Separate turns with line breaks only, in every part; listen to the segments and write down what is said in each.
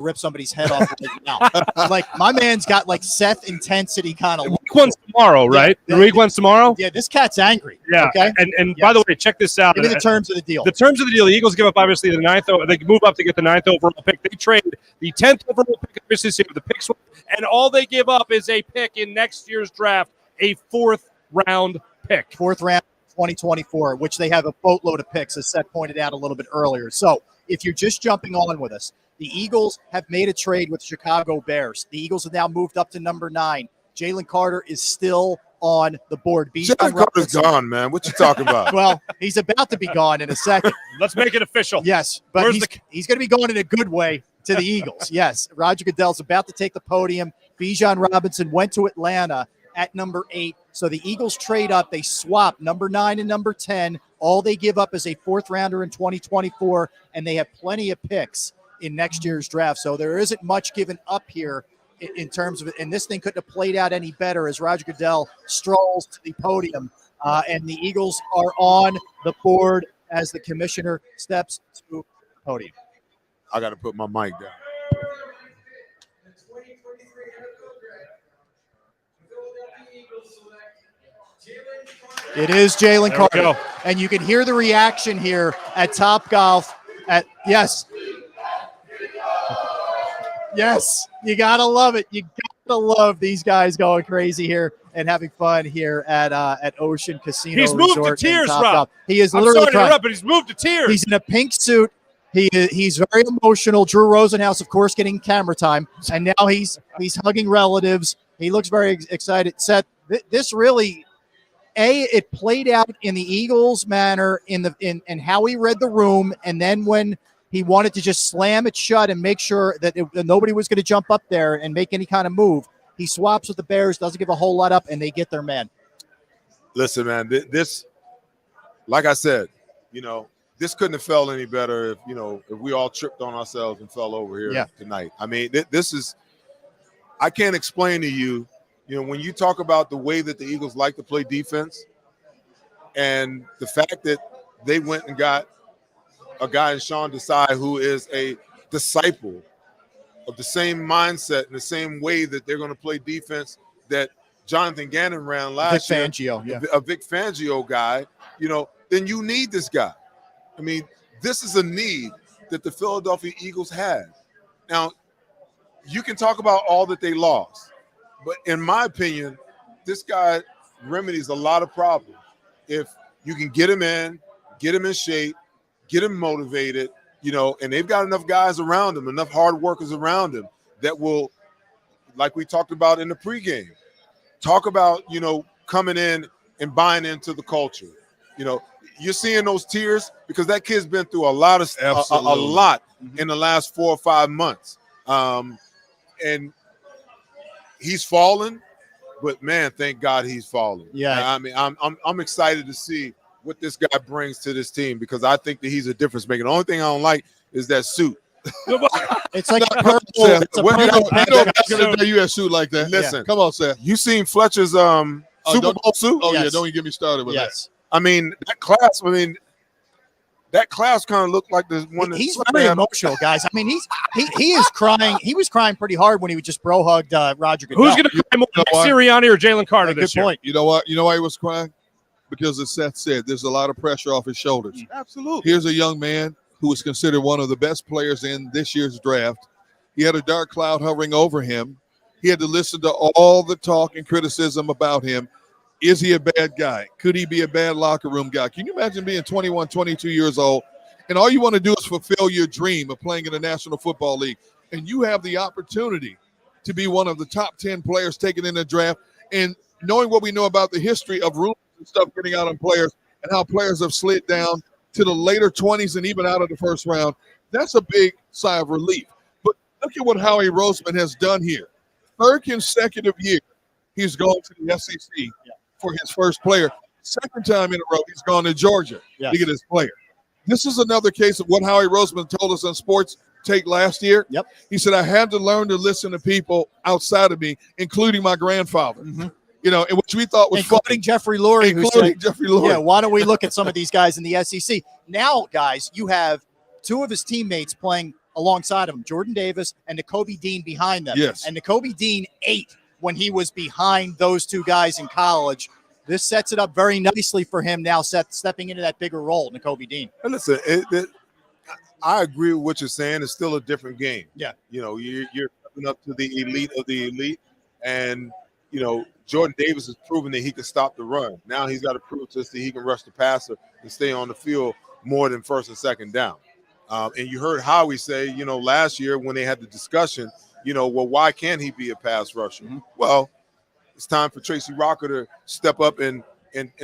rip somebody's head off right now. Like, my man's got like Seth intensity kind of.
Week one's tomorrow, right? The week one's tomorrow?
Yeah, this cat's angry.
Yeah.
Okay.
And by the way, check this out.
Give me the terms of the deal.
The terms of the deal, the Eagles give up obviously the 9th. They move up to get the 9th overall pick. They trade the 10th overall pick of Mississippi, the pick swap, and all they give up is a pick in next year's draft, a 4th round pick.
4th round 2024, which they have a boatload of picks, as Seth pointed out a little bit earlier. So if you're just jumping on with us, the Eagles have made a trade with the Chicago Bears. The Eagles have now moved up to number 9. Jalen Carter is still on the board.
Jalen Carter's gone, man. What you talking about?
Well, he's about to be gone in a second.
Let's make it official.
Yes, but he's going to be going in a good way to the Eagles. Yes, Roger Goodell's about to take the podium. Bijan Robinson went to Atlanta at number 8. So the Eagles trade up. They swap number 9 and number 10. All they give up is a 4th rounder in 2024, and they have plenty of picks in next year's draft. So there isn't much given up here in terms of it. And this thing couldn't have played out any better as Roger Goodell strolls to the podium. And the Eagles are on the board as the commissioner steps to the podium.
I got to put my mic down.
It is Jalen Carter. And you can hear the reaction here at Topgolf. Yes, you got to love it. You got to love these guys going crazy here and having fun here at Ocean Casino
He's
Resort.
moved to tears, Rob.
He is literally
sorry to interrupt, but he's moved to tears.
He's in a pink suit. He's very emotional. Drew Rosenhaus, of course, getting camera time. And now he's hugging relatives. He looks very excited. Seth, this really, it played out in the Eagles' manner in how he read the room, and then when he wanted to just slam it shut and make sure that nobody was going to jump up there and make any kind of move. He swaps with the Bears, doesn't give a whole lot up, and they get their man.
Listen, man, this, like I said, this couldn't have felt any better if we all tripped on ourselves and fell over here tonight. I mean, this is, I can't explain to you, when you talk about the way that the Eagles like to play defense and the fact that they went and got a guy in Sean Desai who is a disciple of the same mindset and the same way that they're going to play defense that Jonathan Gannon ran last year. A Vic Fangio guy, then you need this guy. I mean, this is a need that the Philadelphia Eagles have. Now, you can talk about all that they lost, but in my opinion, this guy remedies a lot of problems. If you can get him in shape, get him motivated, and they've got enough guys around him, enough hard workers around him that will, like we talked about in the pregame, talk about, coming in and buying into the culture. You're seeing those tears because that kid's been through a lot in the last 4 or 5 months. And he's fallen, but man, thank God he's fallen.
Yeah.
I mean, I'm excited to see what this guy brings to this team because I think that he's a difference maker. The only thing I don't like is that suit.
It's like a purple. It's a purple.
You a suit like that.
Listen,
come on, Seth.
You seen Fletcher's Super Bowl suit?
Oh, yeah, don't even get me started with that.
I mean, that class kind of looked like the one.
He's very emotional, guys. I mean, he is crying. He was crying pretty hard when he just bro hugged Roger Goodell.
Who's going to cry more, Sirianni or Jalen Carter this year?
Good point.
You know what? You know why he was crying? Because as Seth said, there's a lot of pressure off his shoulders.
Absolutely.
Here's a young man who was considered one of the best players in this year's draft. He had a dark cloud hovering over him. He had to listen to all the talk and criticism about him. Is he a bad guy? Could he be a bad locker room guy? Can you imagine being 21, 22 years old, and all you want to do is fulfill your dream of playing in the National Football League, and you have the opportunity to be one of the top 10 players taken in the draft, and knowing what we know about the history of rumors and stuff getting out on players and how players have slid down to the later 20s and even out of the first round, that's a big sigh of relief. But look at what Howie Roseman has done here. 3rd consecutive year, he's gone to the SEC for his first player. 2nd time in a row, he's gone to Georgia to get his player. This is another case of what Howie Roseman told us on Sports Take last year. He said, I had to learn to listen to people outside of me, including my grandfather. And which we thought was
including Jeffrey Lurie.
Jeffrey Lurie.
Yeah, why don't we look at some of these guys in the SEC? Now, guys, you have 2 of his teammates playing alongside of him, Jordan Davis and Nakobe Dean behind them.
Yes.
And Nakobe Dean ate when he was behind those two guys in college. This sets it up very nicely for him now, stepping into that bigger role, Nakobe Dean.
And listen, I agree with what you're saying. It's still a different game.
Yeah.
You know, you're coming up to the elite of the elite. And, you know, Jordan Davis has proven that he can stop the run. Now he's got to prove to us that he can rush the passer and stay on the field more than first and second down. And you heard Howie say, you know, last year when they had the discussion, you know, well, why can't he be a pass rusher? Mm-hmm. Well, it's time for Tracy Rocker to step up and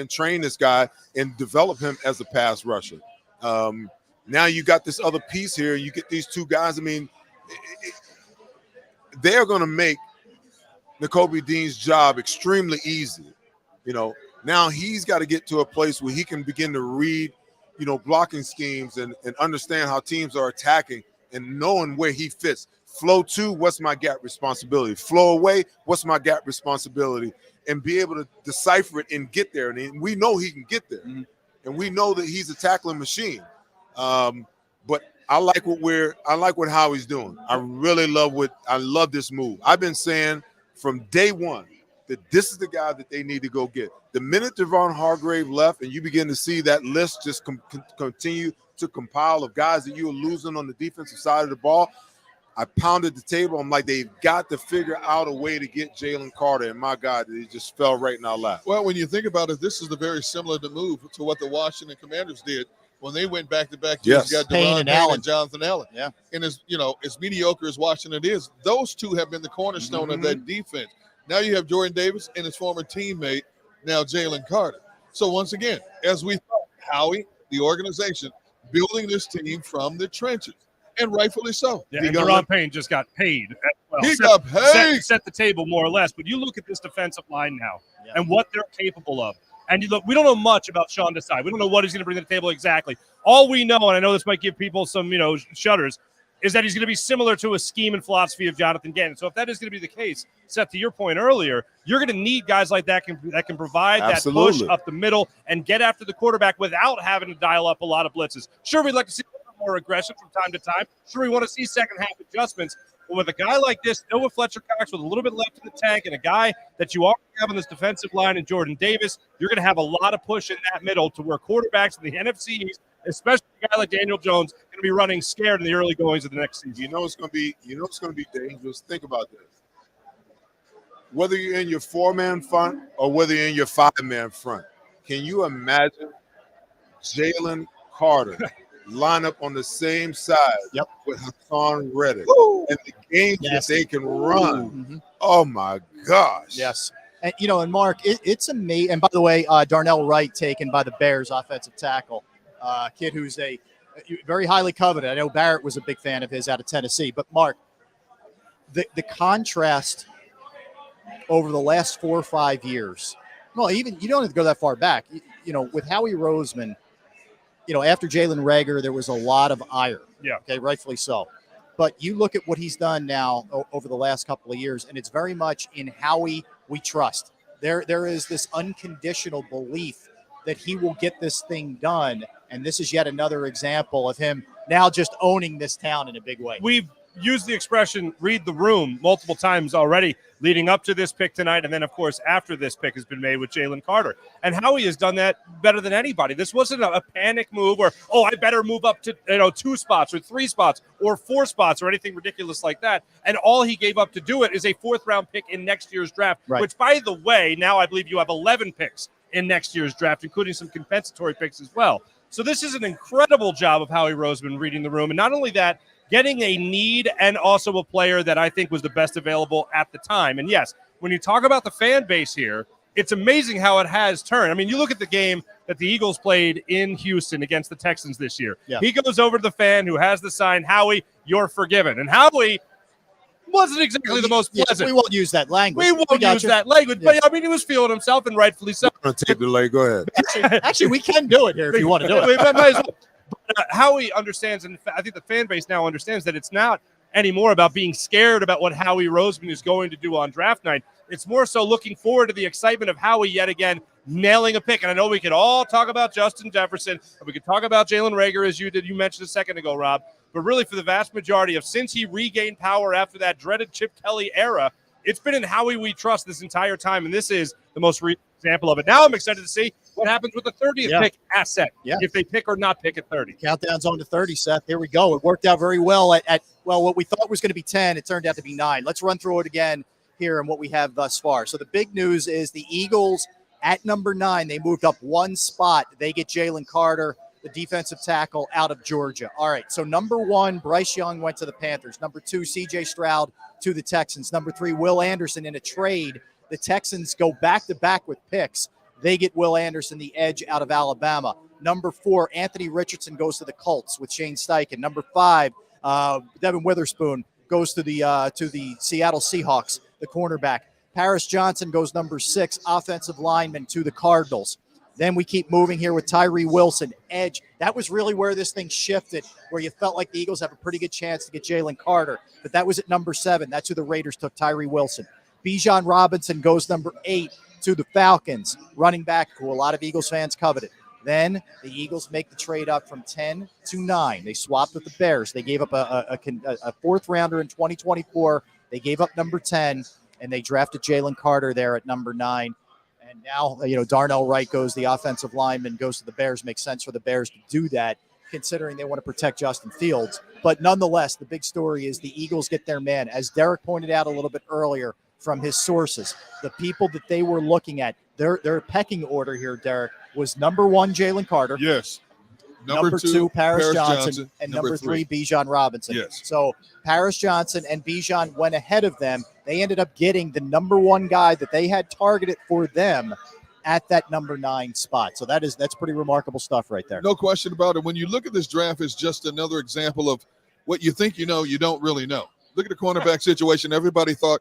train this guy and develop him as a pass rusher. Now you got this other piece here. You get these two guys. I mean, they're going to make Nakobe Dean's job extremely easy. You know, now he's got to get to a place where he can begin to read, you know, blocking schemes and understand how teams are attacking and knowing where he fits. Flow to, what's my gap responsibility? Flow away, what's my gap responsibility? And be able to decipher it and get there. And we know he can get there. Mm-hmm. And we know that he's a tackling machine. But I like what Howie's doing. I love this move. I've been saying from day one that this is the guy that they need to go get. The minute Devon Hargrave left and you begin to see that list just continue to compile of guys that you are losing on the defensive side of the ball, I pounded the table. I'm like, they've got to figure out a way to get Jalen Carter. And my God, it just fell right in our lap.
Well, when you think about it, this is the very similar to move to what the Washington Commanders did when they went back-to-back years.
Yes.
Got Payne
and
Jonathan Allen.
Yeah.
And as mediocre as Washington is, those two have been the cornerstone of that defense. Now you have Jordan Davis and his former teammate, now Jalen Carter. So once again, as we thought, Howie, the organization, building this team from the trenches. And rightfully so.
Yeah, and Deron Payne just got paid as well.
He got paid.
Set the table more or less. But you look at this defensive line now and what they're capable of. And you look, we don't know much about Sean Desai. We don't know what he's going to bring to the table exactly. All we know, and I know this might give people some, shudders, is that he's going to be similar to a scheme and philosophy of Jonathan Gannon. So if that is going to be the case, Seth, to your point earlier, you're going to need guys like that that can provide that push up the middle and get after the quarterback without having to dial up a lot of blitzes. Sure, we'd like to see more aggressive from time to time. Sure, we want to see second half adjustments. But with a guy like this, still with Fletcher Cox with a little bit left in the tank and a guy that you already have on this defensive line in Jordan Davis, you're going to have a lot of push in that middle to where quarterbacks in the NFC East, especially a guy like Daniel Jones, going to be running scared in the early goings of the next season.
It's going to be dangerous. Think about this. Whether you're in your 4-man front or whether you're in your 5-man front, can you imagine Jalen Carter line up on the same side with Hassan Reddick and the games that they can run? Mm-hmm. Oh my gosh.
Yes. And and Mark, it's amazing. And by the way, Darnell Wright taken by the Bears offensive tackle, kid who's a very highly coveted. I know Barrett was a big fan of his out of Tennessee. But Mark, the contrast over the last 4 or 5 years. Well, even you don't have to go that far back. With Howie Roseman. After Jalen Reagor, there was a lot of ire.
Yeah.
Okay, rightfully so. But you look at what he's done now over the last couple of years, and it's very much in Howie we trust. There is this unconditional belief that he will get this thing done, and this is yet another example of him now just owning this town in a big way.
We've used the expression read the room multiple times already leading up to this pick tonight. And then, of course, after this pick has been made with Jalen Carter. And Howie has done that better than anybody. This wasn't a panic move or, I better move up to 2 spots or 3 spots or 4 spots or anything ridiculous like that. And all he gave up to do it is a 4th-round pick in next year's draft, which, by the way, now I believe you have 11 picks in next year's draft, including some compensatory picks as well. So this is an incredible job of Howie Roseman reading the room. And not only that, getting a need and also a player that I think was the best available at the time. And yes, when you talk about the fan base here, it's amazing how it has turned. I mean, you look at the game that the Eagles played in Houston against the Texans this year. Yeah. He goes over to the fan who has the sign, Howie, you're forgiven. And Howie wasn't exactly the most pleasant.
We won't use that language.
We won't use that language. But, I mean, he was feeling himself, and rightfully so.
I'm going to take the leg. Go ahead.
Actually, we can do it here if you want to do it.
We might as well. But Howie understands, and I think the fan base now understands that it's not anymore about being scared about what Howie Roseman is going to do on draft night. It's more so looking forward to the excitement of Howie yet again nailing a pick. And I know we could all talk about Justin Jefferson, and we could talk about Jalen Reagor as you mentioned a second ago, Rob. but really for the vast majority of since he regained power after that dreaded Chip Kelly era, it's been in Howie we trust this entire time, and this is the most recent example of it. Now I'm excited to see what happens with the 30th pick asset, if they pick or not pick at 30.
Countdown's on to 30, Seth. Here we go. It worked out very well at what we thought was going to be 10. It turned out to be 9. Let's run through it again here and what we have thus far. So the big news is the Eagles at number 9, they moved up one spot. They get Jalen Carter, the defensive tackle out of Georgia. All right, so number 1, Bryce Young went to the Panthers. Number 2, C.J. Stroud to the Texans. Number 3, Will Anderson in a trade. The Texans go back-to-back with picks. They get Will Anderson, the edge out of Alabama. Number 4, Anthony Richardson goes to the Colts with Shane Steichen. Number 5, Devin Witherspoon goes to the Seattle Seahawks, the cornerback. Paris Johnson goes number 6, offensive lineman to the Cardinals. Then we keep moving here with Tyree Wilson, edge. That was really where this thing shifted, where you felt like the Eagles have a pretty good chance to get Jalen Carter. But that was at number 7. That's who the Raiders took, Tyree Wilson. Bijan Robinson goes number 8 to the Falcons, running back who a lot of Eagles fans coveted. Then the Eagles make the trade up from 10 to 9. They swapped with the Bears. They gave up a fourth rounder in 2024. They gave up number 10, and they drafted Jalen Carter there at number 9. And now, Darnell Wright goes, the offensive lineman, goes to the Bears. Makes sense for the Bears to do that, considering they want to protect Justin Fields. But nonetheless, the big story is the Eagles get their man. As Derek pointed out a little bit earlier from his sources, the people that they were looking at, their pecking order here, Derek, was number 1, Jalen Carter.
Yes.
Number 2, Paris Johnson. And number 3, Bijan Robinson.
Yes.
So Paris Johnson and Bijan went ahead of them. They ended up getting the number 1 guy that they had targeted for them at that number 9 spot. So that's pretty remarkable stuff right there.
No question about it. When you look at this draft, it's just another example of what you think you know, you don't really know. Look at the cornerback situation. Everybody thought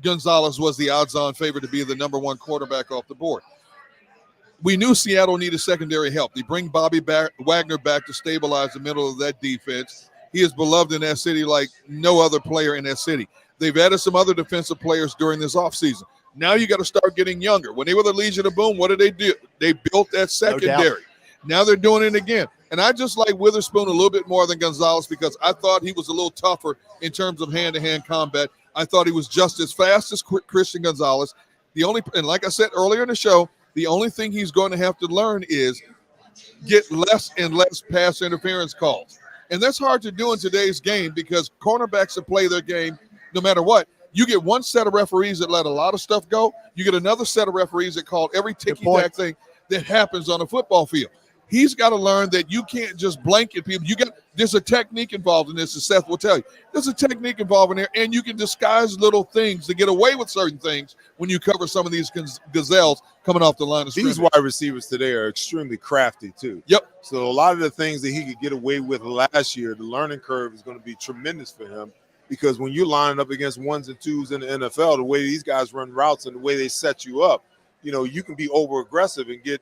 Gonzalez was the odds-on favorite to be the number 1 quarterback off the board. We knew Seattle needed secondary help. They bring Bobby Wagner back to stabilize the middle of that defense. He is beloved in that city like no other player in that city. They've added some other defensive players during this offseason. Now you got to start getting younger. When they were the Legion of Boom, what did they do? They built that secondary. Now they're doing it again. And I just like Witherspoon a little bit more than Gonzalez because I thought he was a little tougher in terms of hand-to-hand combat. I thought he was just as fast as Christian Gonzalez. And like I said earlier in the show, the only thing he's going to have to learn is get less and less pass interference calls. And that's hard to do in today's game because cornerbacks that play their game no matter what. You get one set of referees that let a lot of stuff go. You get another set of referees that call every ticky-tack thing that happens on a football field. He's got to learn that you can't just blanket people. There's a technique involved in this, as Seth will tell you. There's a technique involved in there, and you can disguise little things to get away with certain things when you cover some of these gazelles coming off the line of scrimmage.
These wide receivers today are extremely crafty, too.
Yep.
So a lot of the things that he could get away with last year, the learning curve is going to be tremendous for him because when you're lining up against 1s and 2s in the NFL, the way these guys run routes and the way they set you up, you can be over-aggressive and get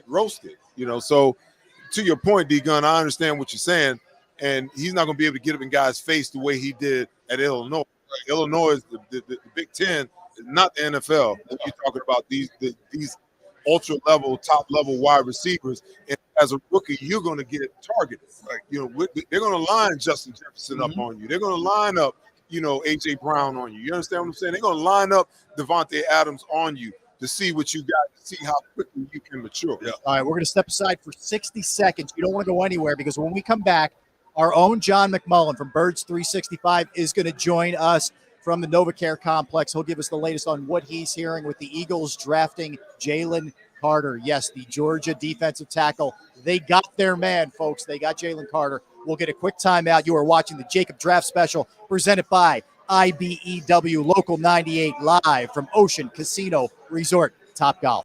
roasted. So to your point, D-Gun, I understand what you're saying, and he's not going to be able to get up in guys' face the way he did at Illinois. Right? Illinois is the Big Ten, is not the NFL. You're talking about these ultra-level, top-level wide receivers, and as a rookie, you're going to get targeted. Right? They're going to line Justin Jefferson up on you. They're going to line up, A.J. Brown on you. You understand what I'm saying? They're going to line up Devontae Adams on you to see what you got, to see how quickly you can mature.
Yeah. All right, we're going to step aside for 60 seconds. You don't want to go anywhere because when we come back, our own John McMullen from Birds 365 is going to join us from the NovaCare Complex. He'll give us the latest on what he's hearing with the Eagles drafting Jalen Carter. Yes, the Georgia defensive tackle. They got their man, folks. They got Jalen Carter. We'll get a quick timeout. You are watching the JAKIB Draft Special presented by IBEW Local 98 live from Ocean Casino Resort, Topgolf.